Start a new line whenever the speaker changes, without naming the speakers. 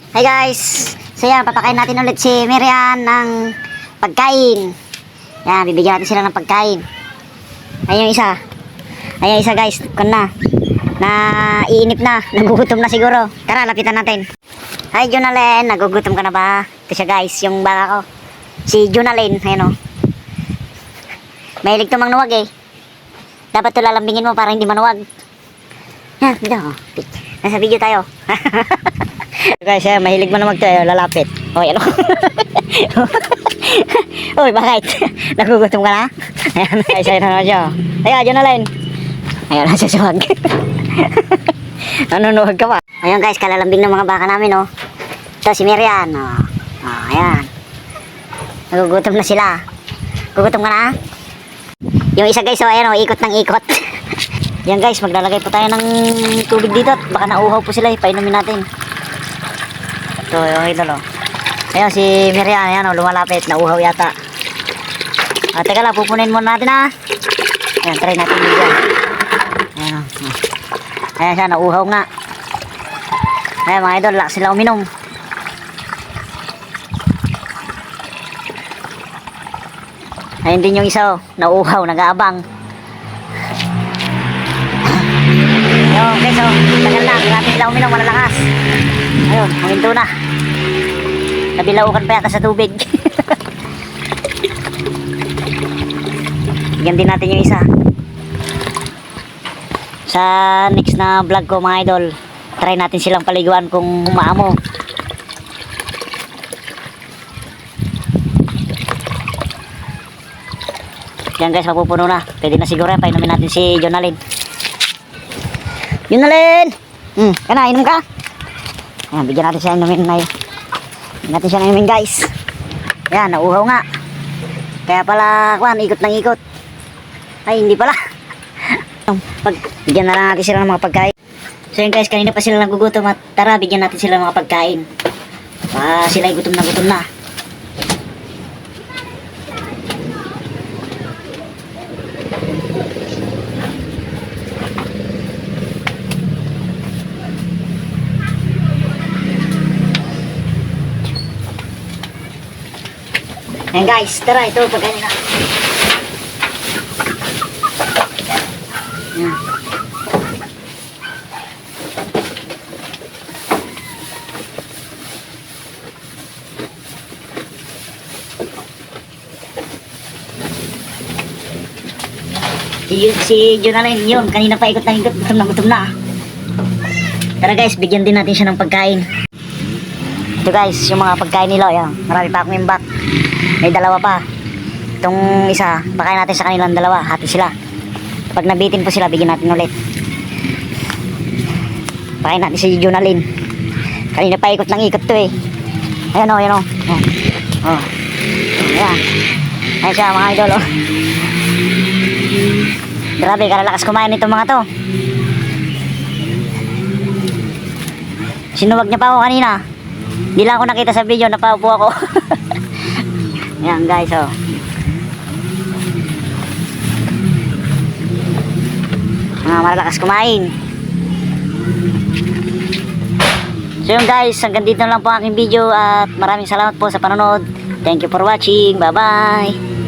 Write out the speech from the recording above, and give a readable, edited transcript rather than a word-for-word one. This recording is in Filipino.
Hi guys! So yan, papakain natin ulit si Miriam ng pagkain. Yan, bibigyan natin sila ng pagkain. Ayun yung isa. Ayun yung isa guys, kun na. Iinip na, nagugutom na siguro. Tara, lapitan natin. Hi Junalen, nagugutom ka na ba? Ito siya guys, yung baka ko. Si Junalen, ayun o. Mahilig tumang nuwag eh. Dapat ito lalambingin mo para hindi manuwag. Yan, dito. Nasa video tayo. Guys, mahilig mo na magtayo, lalapit. Oy, ano? Oy, bakit? Nagugutom ka na? Ayan, guys, ayun na siya. Ayan, dyan na line. Ayan na siya suwag. Nanunuwag ka pa. Ayan guys, kalalambing ng mga baka namin, oh. Ito si Miriam, oh. Oh, ayan. Nagugutom na sila. Gugutom ka na? Yung isa guys, oh, ayan, oh, ikot ng ikot. Yan guys, maglalagay po tayo ng tubig dito at baka nauhaw po sila, painumin natin. Ito, yung idol, oh. Ayan, si Miriam, ayan, oh, lumalapit, nauhaw yata. Teka lang, pupunin muna natin, ha. Ayan, try natin dito. Ayan, oh. Ayan siya, nauhaw nga. Ayan mga idol, lak sila uminom. Ayan din yung isa, oh, nauhaw, nag-aabang. Ayun guys, oh, tagal na, grabe sila uminom, malalakas. Ayun, huminto na. Nabilaukan pa yata sa tubig. Bigyan din natin yung isa. Sa next na vlog ko mga idol, try natin silang paliguan kung umaamo. Yan guys, mapupuno na. Pwede na siguro yan, painumin natin si Jonalyn. Jonalyn! Kana, inom ka? Ayan, bigyan natin siya inumin na yun. Bigyan natin siya inumin guys. Yan, nauhaw nga. Kaya pala, kwan, ikot ng ikot. Ay, hindi pala. Bigyan na lang natin sila ng mga pagkain. So yun guys, kanina pa sila nagugutom at tara, bigyan natin sila ng mga pagkain. Sila ay gutom na gutom na. Ayan guys, tara, ito pagkain na. Ayan. Si Jonalyn yun, kanina pa ikot na ikot, gutom na. Tara guys, bigyan din natin siya ng pagkain. Ito guys, yung mga pagkain nila, ayan, marami pa akong imbak. May dalawa pa. Itong isa, pakain natin sa kanilang dalawa, hati sila. Pag nabitin po sila, bigyan natin ulit. Pakain natin si Jonalyn. Kanina pa ikot ng ikot to eh. Ayan o, ayan o. Oh. Ayan. Ayan siya mga idol o. Grabe, kalalakas kumain itong mga to. Sinuwag niya pa ako kanina. Hindi lang ako nakita sa video, napaupo ako. Ayan guys, oh. Mga malalakas kumain. So yun guys, hanggang dito lang po ang aking video at maraming salamat po sa panonood. Thank you for watching. Bye bye.